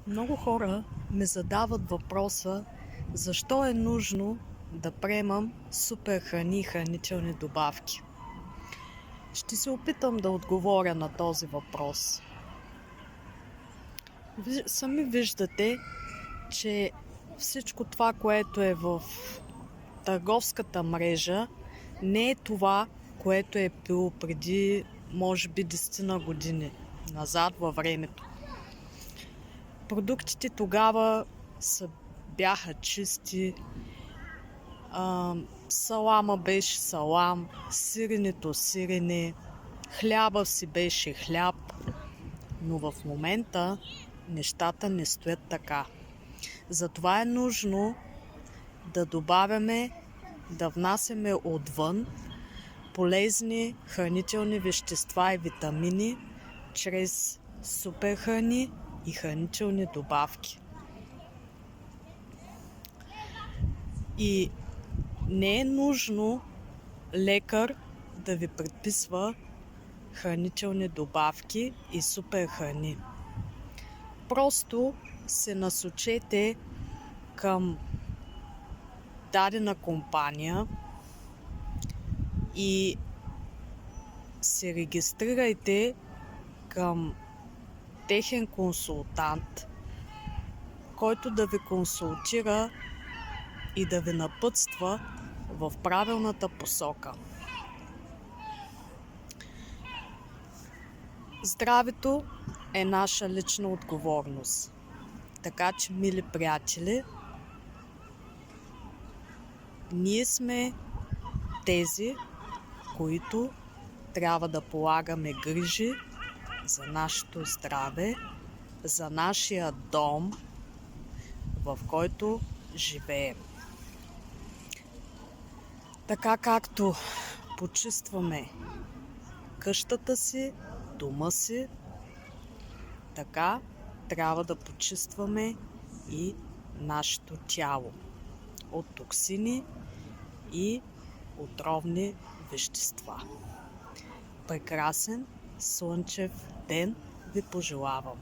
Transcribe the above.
Много хора ме задават въпроса защо е нужно да приемам супер храни и хранителни добавки. Ще се опитам да отговоря на този въпрос. Сами виждате, че всичко това, което е в търговската мрежа, не е това, което е било преди, може би, 10 години назад във времето. Продуктите тогава бяха чисти, салама беше салам, сиренето сирене, хляба си беше хляб, но в момента нещата не стоят така. Затова е нужно да добавяме, да внасяме отвън полезни хранителни вещества и витамини чрез супер храни и хранителни добавки. И не е нужно лекар да ви предписва хранителни добавки и супер храни. Просто се насочете към дадена компания и се регистрирайте към техен консултант, който да ви консултира и да ви напътства в правилната посока. Здравето е наша лична отговорност. Така че, мили приятели, ние сме тези, които трябва да полагаме грижи за нашето здраве, за нашия дом, в който живеем. Така както почистваме къщата си, дома си, така трябва да почистваме и нашето тяло от токсини и отровни вещества. Прекрасен слънчев ден ви пожелавам!